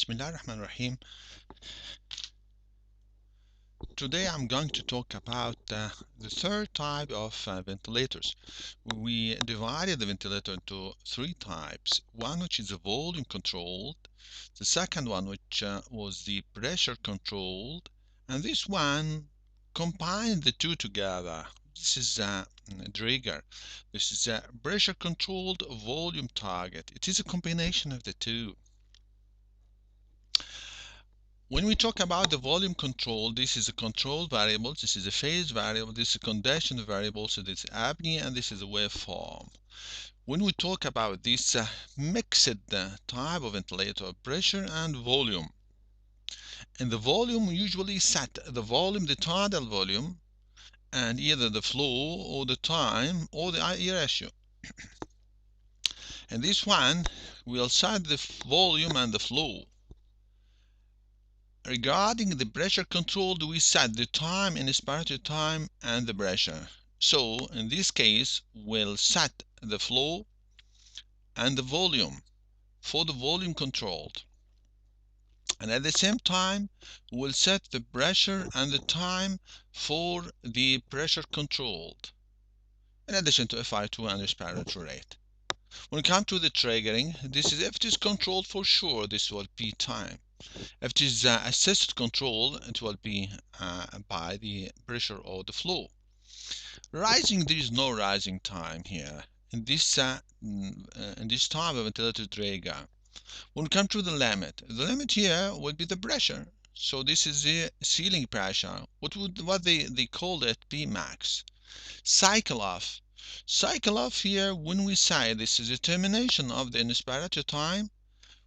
Bismillahirrahmanirrahim. Today I'm going to talk about the third type of ventilators. We divided the ventilator into three types. One which is volume controlled, the second one which was the pressure controlled, and this one combined the two together. This is a trigger. This is a pressure controlled volume target. It is a combination of the two. When we talk about the volume control, this is a control variable, this is a phase variable, this is a condition variable, so this is apnea, and this is a waveform. When we talk about this mixed type of ventilator, pressure and volume, and the volume usually set the volume, the tidal volume, and either the flow or the time or the IE ratio. And this one will set the volume and the flow. Regarding the pressure control, we set the time, inspiratory time, and the pressure. So in this case, we'll set the flow and the volume for the volume controlled. And at the same time, we'll set the pressure and the time for the pressure controlled, in addition to FI2 and respiratory rate. When it comes to the triggering, this is if it is controlled for sure, this will be time. If it is assisted control, it will be by the pressure or the flow. Rising, there is no rising time here in this type of ventilator trigger. When we come to the limit here will be the pressure. So this is the ceiling pressure. What they call it P max. Cycle off here, when we say this is a termination of the inspiratory time,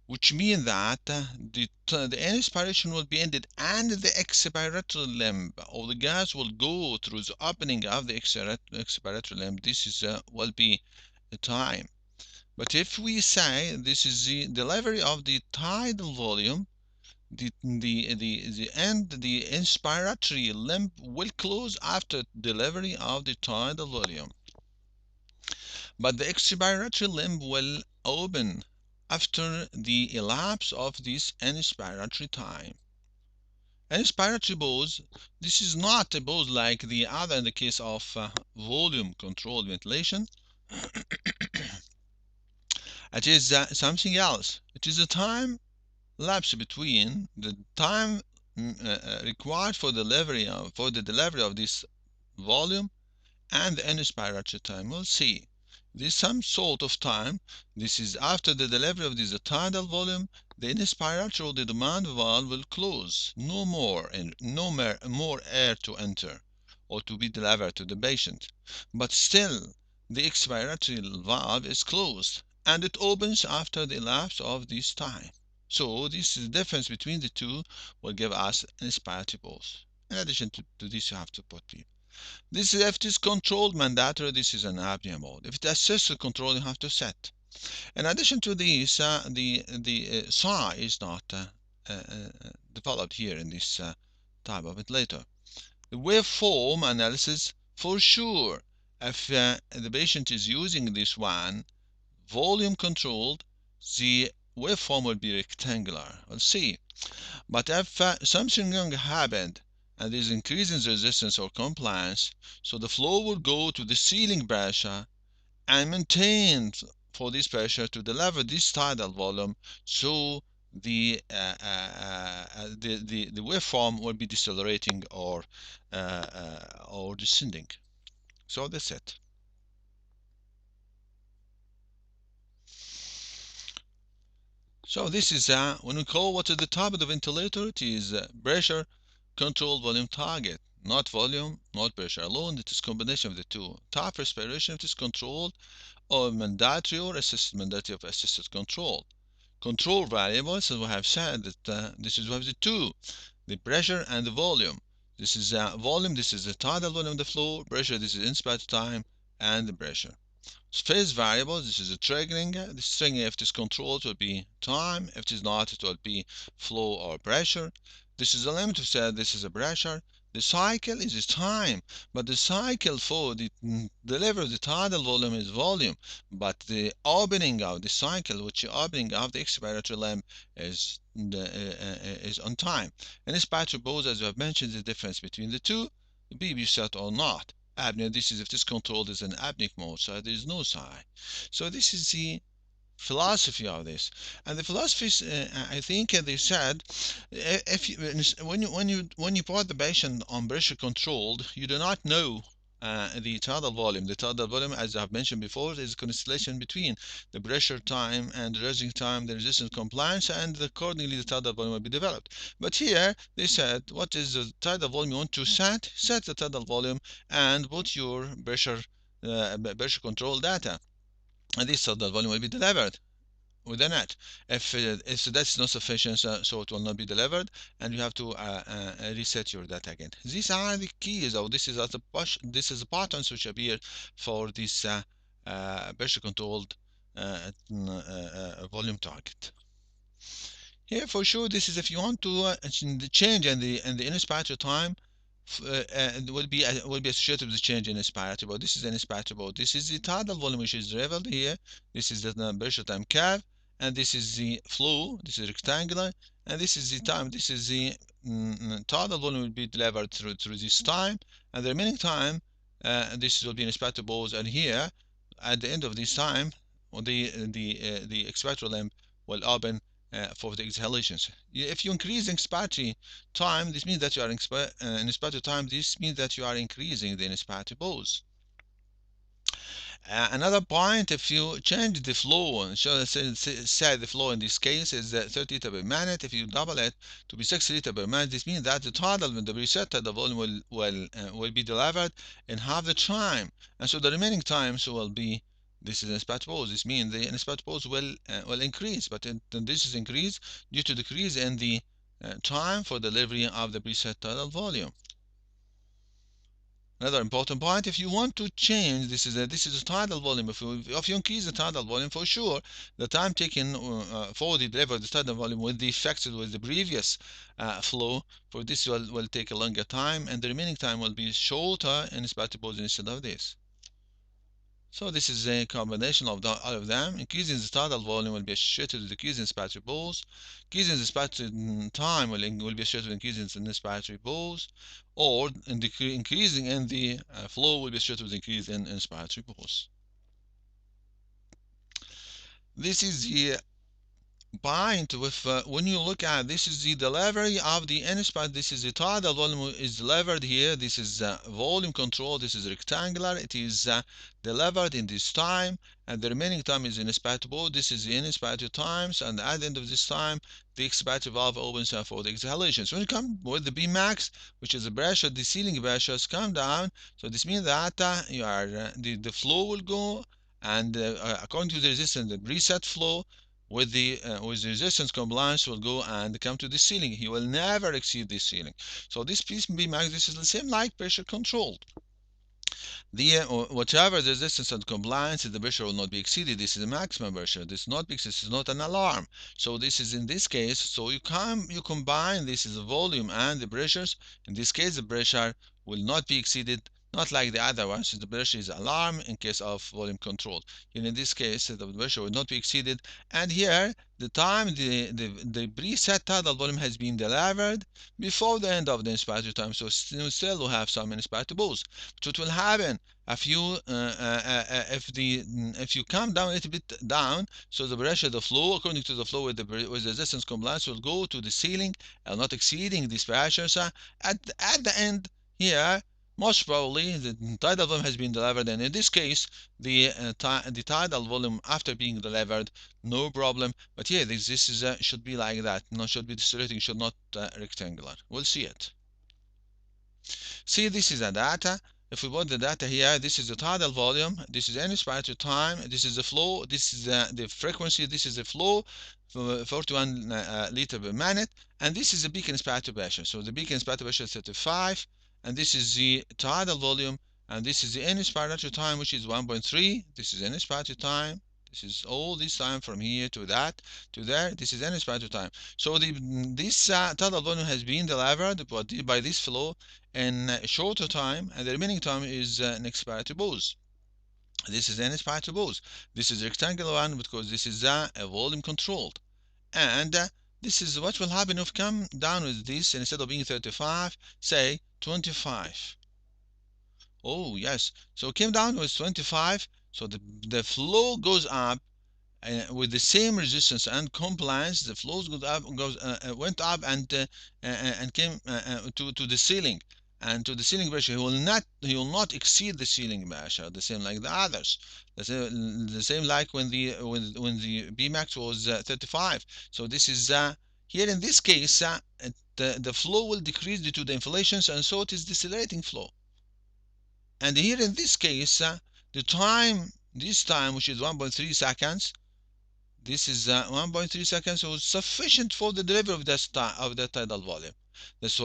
which means that the inspiration will be ended and the expiratory limb of the gas will go through the opening of the expiratory limb. This is will be the time. But if we say this is the delivery of the tidal volume, the inspiratory limb will close after delivery of the tidal volume, but the expiratory limb will open after the elapse of this inspiratory time. Inspiratory pause, this is not a pause like the other in the case of volume controlled ventilation. It is something else. It is a time lapse between the time required for the delivery of this volume and the inspiratory time. We'll see. This some sort of time. This is after the delivery of this tidal volume. The inspiratory or the demand valve will close. No more air to enter or to be delivered to the patient. But still, the expiratory valve is closed, and it opens after the elapse of this time. So this is the difference between the two will give us an inspiratory pause. In addition to this, you have to put P. This is if it is controlled mandatory, this is an apnea mode. If it assisted control, you have to set. In addition to this, the psi is not developed here in this type of ventilator. The waveform analysis, for sure, if the patient is using this one, volume controlled, the waveform will be rectangular. We'll see. But if something wrong happened, and there is increasing resistance or compliance, so the flow will go to the ceiling pressure and maintain for this pressure to deliver this tidal volume, so the waveform will be decelerating or descending. So that's it. So this is when we call what is the type of the ventilator, it is pressure controlled volume target, not volume, not pressure alone. It is combination of the two. Type respiration, it is controlled or mandatory or assisted, mandatory of assisted control. Control variables, as we have said, that this is what the two, the pressure and the volume. This is volume, this is the tidal volume of the flow. Pressure, this is inspiratory time and the pressure. Phase variables, this is a triggering. This triggering, if it is controlled, will be time. If it is not, it will be flow or pressure. This is a limit, we said this is a pressure. The cycle is time, but the cycle for the deliver of the tidal volume is volume. But the opening of the cycle, which the opening of the expiratory lamp is on time. And expiratory pause, as I have mentioned, the difference between the two, be set or not. Apnea. This is if this control is in apneic mode, so there is no sigh. So this is the philosophy of this. And the philosophy, I think, they said, if you, when you put the patient on pressure controlled, you do not know the tidal volume. The tidal volume, as I've mentioned before, is a constellation between the pressure time and the resting time, the resistance compliance, and accordingly the tidal volume will be developed. But here they said, what is the tidal volume you want to set? Set the tidal volume and put your pressure control data, and this tidal volume will be delivered with the net. If that's not sufficient, so it will not be delivered, and you have to reset your data again. These are the keys, or this is the patterns which appear for this pressure controlled volume target. Here, for sure, this is if you want to change in the inspirator time. Will be associated with the change in inspirator mode. This is an inspirator mode. This is the tidal volume which is revealed here. This is the pressure time curve, and this is the flow. This is rectangular, and this is the time. This is the tidal volume will be delivered through this time, and the remaining time this will be an inspirator mode. And here, at the end of this time, the expiratory lamp will open for the exhalations. If you increase the inspiratory time, this means that you are inspiratory time. This means that you are increasing the inspiratory pause. Another point, if you change the flow, and say the flow in this case is 30 liter per minute. If you double it to be 60 liter per minute, this means that the tidal, the preset tidal volume will be delivered in half the time, and so the remaining times will be. This is an inspirator pause. This means the inspirator pause will increase, but this is increased due to decrease in the time for delivery of the preset tidal volume. Another important point, if you want to change, this is a tidal volume. If you increase the tidal volume, for sure, the time taken for the delivery of the tidal volume will be affected with the previous flow. For this will take a longer time, and the remaining time will be shorter in inspirator pause instead of this. So this is a combination of all of them. Increasing the tidal volume will be associated with decreasing inspiratory pause. Increasing the inspiratory time will be associated with increasing the inspiratory pause, or increasing in the flow will be associated with increase in inspiratory pause. This is the point with when you look at this is the delivery of the inspirator. This is the tidal volume is delivered here. This is volume control. This is rectangular. It is delivered in this time, and the remaining time is in inspirator mode. This is the inspirator times, and at the end of this time, the expirator valve opens for the exhalations. When you come with the Bmax, which is the pressure, the ceiling pressures come down. So this means that you are the flow will go, and according to the resistance, the reset flow with the resistance compliance will go and come to the ceiling. He will never exceed this ceiling. So this Bmax, this is the same like pressure controlled. The whatever the resistance and compliance, the pressure will not be exceeded. This is the maximum pressure. This is not because this is not an alarm. So this is in this case. So you combine this is the volume and the pressures. In this case, the pressure will not be exceeded. Not like the other ones, the pressure is alarm in case of volume control. And in this case, the pressure will not be exceeded. And here, the time the preset tidal volume has been delivered before the end of the inspirator time. So still will have some inspirator pause. So it will happen if you if you come down a little bit down, so the pressure, the flow, according to the flow with the resistance compliance, will go to the ceiling, not exceeding these pressures. At the end here, most probably the tidal volume has been delivered, and in this case, the tidal volume after being delivered, no problem. But yeah, this is should be like that. No, should be distorting, should not rectangular. We'll see it. See, this is the data. If we put the data here, this is the tidal volume, this is inspirator time, this is the flow, this is the frequency, this is the flow, 41 liter per minute, and this is the peak inspirator pressure. So the peak inspirator pressure is 35, and this is the tidal volume, and this is the inspirator time, which is 1.3. This is inspirator time, This is all this time from here to that to there. This is n inspirator time. So this total volume has been delivered by this flow in a shorter time, and the remaining time is an expiratory pause. This is an expiratory pause. This is rectangular one because this is a volume controlled. And this is what will happen if come down with this, instead of being 35, say 25. Oh yes, so it came down with 25, so the flow goes up with the same resistance and compliance. The flows went up and came to the ceiling, and to the ceiling pressure. He will not exceed the ceiling pressure, the same like the others. The same like when the Bmax was 35. So this is here in this case the flow will decrease due to the inflations, and so it is decelerating flow. And here in this case this time, which is 1.3 seconds, this is 1.3 seconds, was sufficient for the delivery of that tidal volume. That's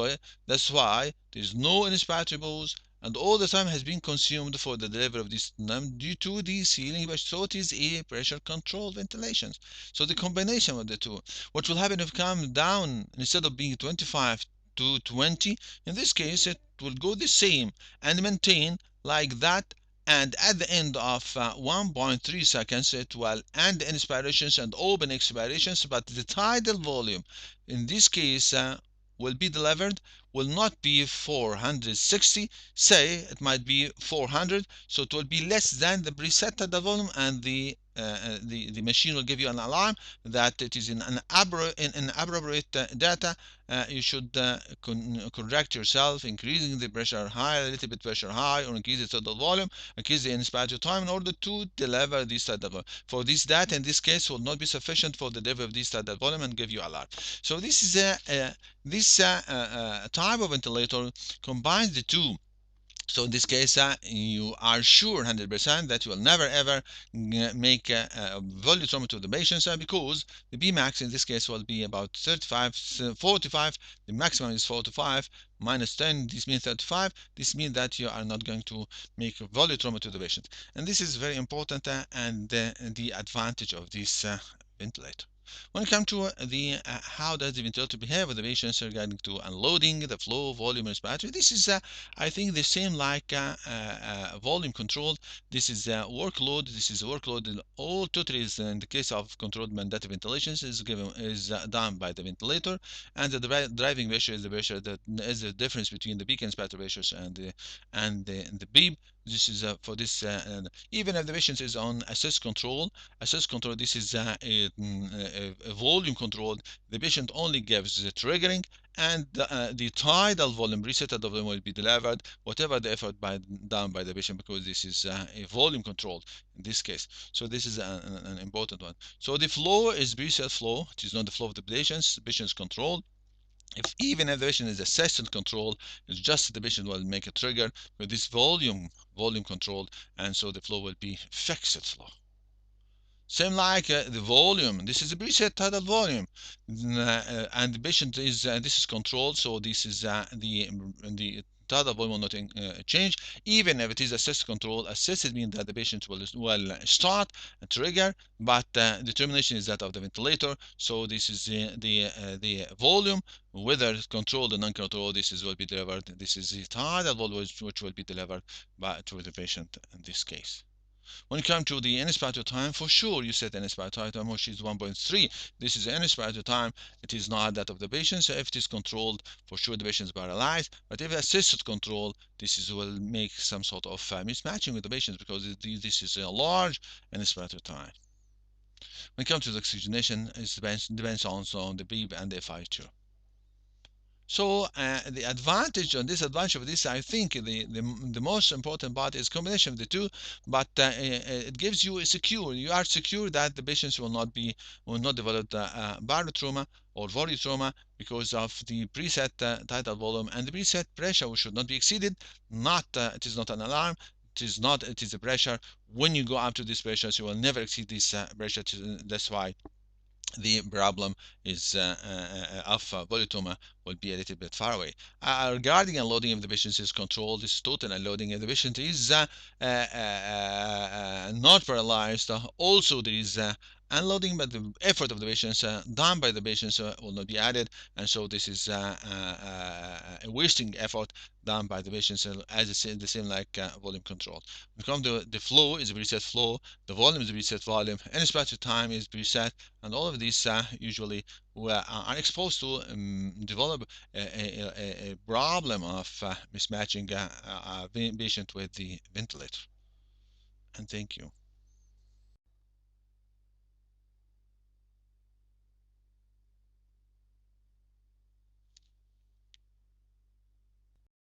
why there's no inspiratory pause, and all the time has been consumed for the delivery of this due to the ceiling, but so it is a pressure controlled ventilation. So the combination of the two, what will happen if it comes down, instead of being 25 to 20, in this case it will go the same and maintain like that, and at the end of 1.3 seconds it will end inspirations and open expirations, but the tidal volume in this case will be delivered will not be 460, say it might be 400, so it will be less than the preset tidal volume, and the machine will give you an alarm that it is in an appropriate data. You should correct yourself, increasing the pressure high, a little bit pressure high, or increase the total volume, increase the inspirator time in order to deliver this tidal volume. For this data in this case will not be sufficient for the delivery of this tidal volume and give you alarm. So this is this type of ventilator combines the two. So in this case, you are sure 100% that you will never ever make a volume to the patients, because the Bmax in this case will be about 35, 45. The maximum is 45 minus 10. This means 35. This means that you are not going to make a volume to the patient, and this is very important, and the advantage of this ventilator. When it comes to the how does the ventilator behave with the patients regarding to unloading, the flow, volume, and respiratory, this is I think the same like volume control. This is workload. This is workload. All totally is in the case of controlled mandative ventilations is done by the ventilator, and the driving pressure is the pressure that is the difference between the peak and inspirator pressures and the beep. This is for this even if the patient is on assist control. This is a volume control. The patient only gives the triggering, and the tidal volume, reset tidal volume, will be delivered whatever the effort done by the patient, because this is a volume control in this case. So this is an important one. So the flow is preset flow. It is not the flow of the patient's control. Even if the patient is assisted control, it's just the patient will make a trigger with this volume control, and so the flow will be fixed flow. Same like the volume. This is a preset tidal volume, and the patient is this is controlled. So this is the tidal volume will not change, even if it is assisted control. Assisted means that the patient will start a trigger, but the termination is that of the ventilator. So this is the volume, whether controlled or non-controlled. This is will be delivered. This is the tidal volume which will be delivered to the patient in this case. When it comes to the inspirator time, for sure you set an inspirator time which is 1.3. This is an inspirator time. It is not that of the patient. So if it is controlled, for sure the patient is paralyzed. But if assisted control, this will make some sort of mismatching with the patient, because this is a large inspirator time. When it comes to the oxygenation, it depends also on the beep and the FI2. So the advantage and disadvantage of this, I think the most important part is combination of the two, but it gives you you are secure that the patients will not develop barotrauma or volutrauma, because of the preset tidal volume and the preset pressure, which should not be exceeded. It is not an alarm. It is a pressure. When you go up to this pressure, you will never exceed this pressure. That's why the problem is of polytoma will be a little bit far away. Regarding unloading if the patient is controlled, this total unloading if the patient is not paralyzed. Also, there is unloading, but the effort of the patients done by the patients will not be added, and so this is a wasting effort done by the patients as the same like volume control. When it comes to the flow, is a preset flow, the volume is a preset volume, and inspector time is preset, and all of these usually are exposed to develop a problem of mismatching a patient with the ventilator. And thank you.